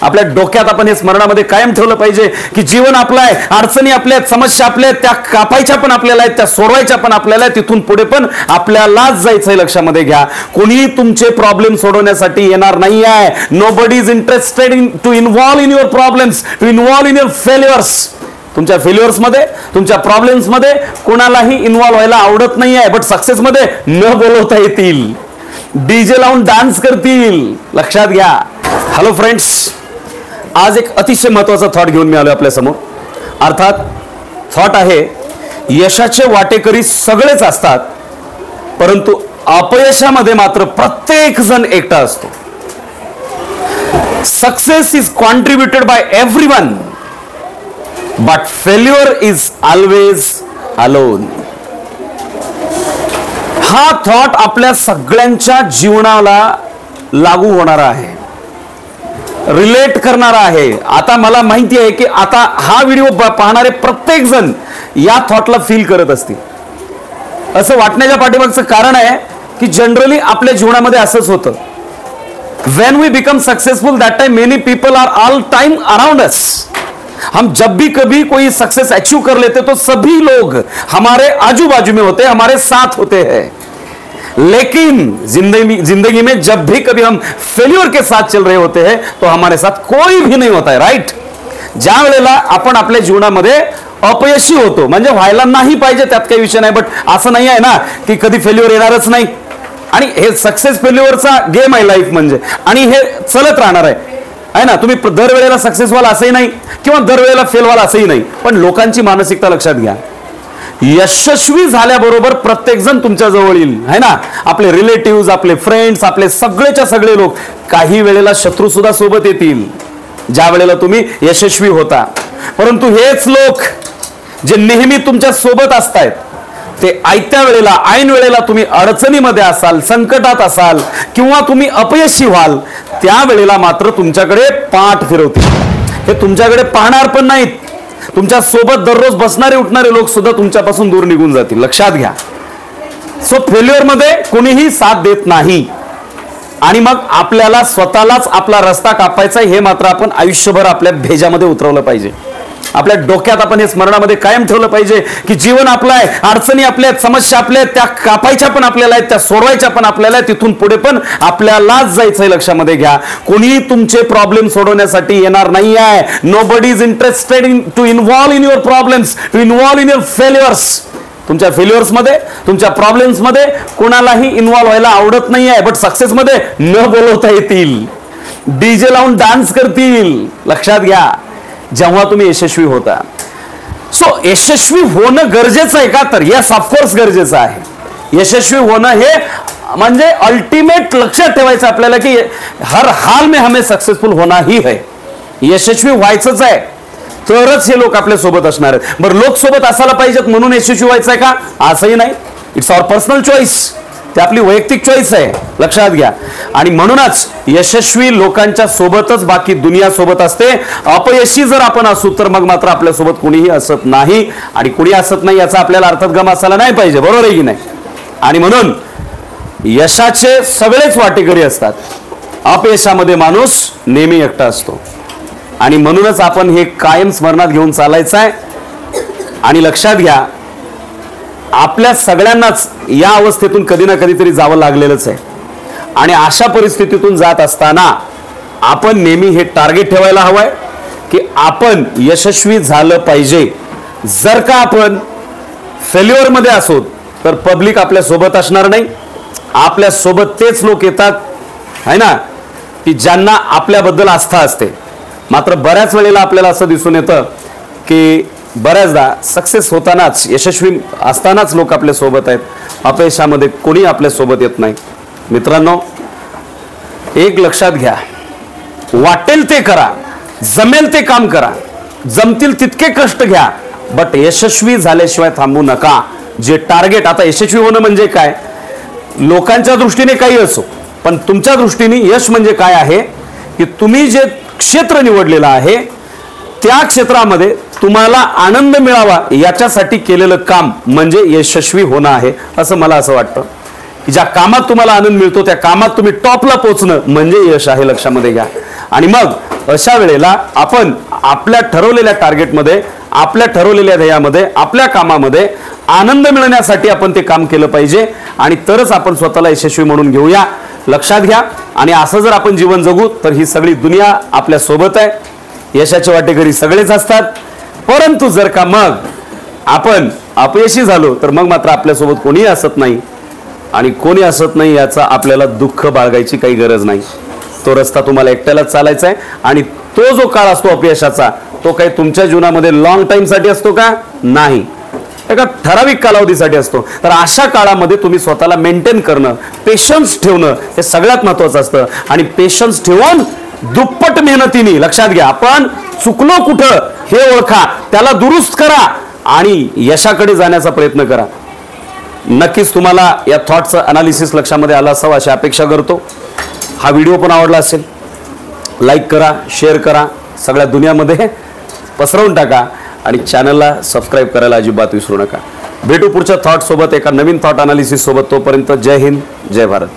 आपल्या डोक्यात आपण हे स्मरणामध्ये कायम ठेवलं पाहिजे की जीवन आपलं आहे, अडचणी आपल्या आहेत, समस्या आपल्या आहेत, त्या कापायच्या पण आपल्याला आहेत, त्या सोडवायच्या पण आपल्याला आहेत, तिथून पुढे पण आपल्यालाच जायचंय. लक्षामध्ये घ्या, कोणी तुमचे प्रॉब्लेम सोडवण्यासाठी येणार नाही आहे. Nobody is interested in to involve in your problems, to involve in your failures. तुमच्या फेल्युअर्समध्ये, तुमच्या प्रॉब्लेम्समध्ये कोणालाही इन्व्हॉल्व व्हायला आवडत नाही आहे. बट सक्सेसमध्ये न बोलवता येतील, डीजे लावून डान्स करतील. लक्षात घ्या. हॅलो फ्रेंड्स, आज एक अतिशय महत्वाचा थॉट घेऊन मी आलो आपल्या समोर. अर्थात थॉट आहे, यशाचे वाटेकरी सगळेच असतात, परंतु अपयशामध्ये मात्र प्रत्येक जण एकटा असतो. Success is contributed by everyone, but failure is always alone. हा थॉट आपल्या सगळ्यांच्या जीवनाला लागू होणारा आहे, रिलेट करणारा आहे. आता मला माहिती आहे की आता हा व्हिडिओ पाहणारे प्रत्येक जण या थॉटला फील करत असतील. असं वाटण्याच्या पाठीमागचं कारण आहे की जनरली आपल्या जीवनामध्ये असंच होतं. When we become successful that time many people are all time around us. हम जब भी कभी कोई सक्सेस अचीव कर लेते तो सभी लोग हमारे आजू बाजू में होते, हमारे साथ होते हैं. लेकिन जिंदगी में जब भी कभी हम फेल्यूर के साथ चल रहे होते हैं तो हमारे साथ कोई भी नहीं होता है. राइट. ज्या वेळेला आपण आपल्या जीवनामध्ये अपयशी होतो, म्हणजे व्हायला नाही पाहिजे त्यात काही विषय नाही, बट असं नाही आहे ना की कधी फेल्युअर येणारच नाही. आणि हे सक्सेस फेल्युअरचा गेम आहे लाईफ म्हणजे, आणि हे चलत राहणार आहे ना. तुम्ही दरवेळेला सक्सेस व्हाल असंही नाही किंवा दरवेळेला फेल व्हाल असंही नाही. पण लोकांची मानसिकता लक्षात घ्या, यशस्वी झाल्याबरोबर प्रत्येक जण तुमच्या जवळ येईल, है ना. आपले रिलेटिव्ह, आपले फ्रेंड्स, आपले सगळेच्या सगळे लोक. काही वेळेला शत्रू सुद्धा सोबत येतील ज्या वेळेला तुम्ही यशस्वी होता. परंतु हेच लोक जे नेहमी तुमच्या सोबत असतात, ते आयत्या वेळेला, ऐन वेळेला तुम्ही अडचणीमध्ये असाल, संकटात असाल किंवा तुम्ही अपयशी व्हाल, त्या वेळेला मात्र तुमच्याकडे पाठ फिरवतील. हे तुमच्याकडे पाहणार पण नाहीत. तुमच्या सोबत दररोज बसणारे उठणारे लोक सुद्धा तुमच्यापासून दूर निघून जातील. लक्षात घ्या. सो फेल्युअर मध्ये कोणीही साथ देत नाही, आणि मग आपल्याला स्वतःलाच आपला रस्ता कापायचा हे मात्र आपण आयुष्यभर आपल्या भेजामध्ये उतरवलं पाहिजे. आपल्या डोक्यात आपण हे स्मरणामध्ये कायम ठेवलं पाहिजे की जीवन आपलं आहे, अडचणी आपल्या आहेत, समस्या आपल्या आहेत, त्या कापायच्या पण आपल्याला आहेत, त्या सोडवायच्या पण आपल्याला आहेत, तिथून पुढे पण आपल्यालाच जायचंय. लक्षामध्ये घ्या, कोणी तुमचे प्रॉब्लेम सोडवण्यासाठी येणार नाही आहे. Nobody is interested in to involve in your problems, to involve in your failures. तुमच्या फेल्युअर्समध्ये, तुमच्या प्रॉब्लेम्समध्ये कोणालाही इन्व्हॉल्व व्हायला आवडत नाही आहे. बट सक्सेसमध्ये न बोलवता येतील, डीजे लावून डान्स करतील. लक्षात घ्या, जेव्हा तुम्ही यशस्वी होता. सो यशस्वी होणं गरजेचं आहे का? तर यस, ऑफकोर्स गरजेचं आहे. यशस्वी होणं हे म्हणजे अल्टिमेट लक्षात ठेवायचं आपल्याला की हर हाल में हमें सक्सेसफुल होना ही है. यशस्वी व्हायचंच आहे तरच हे लोक आपल्या सोबत असणार आहेत. बरं, लोक सोबत असायला पाहिजेत म्हणून यशस्वी व्हायचं आहे का? असंही नाही. It's our personal choice. ते आपली वैयक्तिक चॉईस आहे. लक्षात घ्या. आणि म्हणूनच यशस्वी लोकांच्या सोबतच बाकी दुनिया सोबत असते. अपयशी जर आपण असू तर मग मात्र आपल्या सोबत कोणीही असत नाही, आणि कोणी असत नाही याचा आपल्याला अर्थात गम असायला नाही पाहिजे. बरोबर आहे की नाही? आणि म्हणून यशाचे सगळेच वाटेकरी असतात, अपयशामध्ये माणूस नेहमी एकटा असतो. आणि म्हणूनच आपण हे कायम स्मरणात घेऊन चालायचं आहे. आणि लक्षात घ्या, आपल्या सगळ्यांनाच या अवस्थेतून कधी ना कधीतरी जावं लागलेलंच आहे. आणि अशा परिस्थितीतून जात असताना आपण नेहमी हे टार्गेट ठेवायला हवंय की आपण यशस्वी झालं पाहिजे. जर का आपण फेल्युअर मध्ये असो तर पब्लिक आपल्या सोबत असणार नाही. आपल्या सोबत तेच लोक येतात, है ना, की ज्यांना आपल्याबद्दल आस्था असते. मात्र बऱ्याच वेळेला आपल्याला असं दिसून येतं की बऱ्याचदा सक्सेस होतानाच, यशस्वी असतानाच लोक आपल्या सोबत आहेत, अपयशामध्ये कोणी आपल्या सोबत येत नाही. मित्रांनो, एक लक्षात घ्या, वाटेल ते करा, जमेल ते काम करा, जमतील तितके कष्ट घ्या, बट यशस्वी झाल्याशिवाय थांबू नका. जे टार्गेट, आता यशस्वी होणं म्हणजे काय? लोकांच्या दृष्टीने काही असो, पण तुमच्या दृष्टीने यश म्हणजे काय आहे की तुम्ही जे क्षेत्र निवडलेलं आहे त्या क्षेत्रामध्ये तुम्हाला आनंद मिळावा याच्यासाठी केलेलं काम म्हणजे यशस्वी होणं आहे, असं मला असं वाटतं. की ज्या कामात तुम्हाला आनंद मिळतो त्या कामात तुम्ही टॉपला पोहोचणं म्हणजे यश आहे, लक्षामध्ये घ्या. आणि मग अशा वेळेला आपण आपल्या ठरवलेल्या टार्गेटमध्ये, आपल्या ठरवलेल्या ध्येयामध्ये, आपल्या कामामध्ये आनंद मिळण्यासाठी आपण ते काम केलं पाहिजे आणि तरच आपण स्वतःला यशस्वी म्हणून घेऊया. लक्षात घ्या. आणि असं जर आपण जीवन जगू तर ही सगळी दुनिया आपल्या सोबत आहे. यशाच्या वाटेकरी सगळेच असतात. परंतु जर का मग आपण अपयशी झालो तर मग मात्र आपल्यासोबत कोणीही असत नाही आणि कोणी असत नाही याचा आपल्याला दुःख बाळगायची काही गरज नाही. तो रस्ता तुम्हाला एकट्यालाच चालायचा आहे. आणि तो जो काळ असतो अपयशाचा, तो काही तुमच्या जीवनामध्ये लॉंग टाइम साठी असतो का? नाही, एका ठराविक कालावधीसाठी असतो. तर अशा काळामध्ये तुम्ही स्वतःला मेंटेन करणं, पेशन्स ठेवणं हे सगळ्यात महत्वाचं असतं. आणि पेशन्स ठेवून दुप्पट मेहनतीने, लक्षात घ्या, आपण चुकलो कुठं हे ओळखा, त्याला दुरुस्त करा आणि यशाकडे जाण्याचा प्रयत्न करा. नक्कीच तुम्हाला या थॉट्सचं अनालिसिस लक्षामध्ये आलं असावं अशी अपेक्षा करतो. हा व्हिडिओ पण आवडला असेल, लाईक करा, शेअर करा, सगळ्या दुनियामध्ये पसरवून टाका आणि चॅनलला सबस्क्राईब करायला अजिबात विसरू नका. भेटू पुढच्या थॉट सोबत, एका नवीन थॉट अनालिसिस सोबत. तोपर्यंत जय हिंद, जय भारत.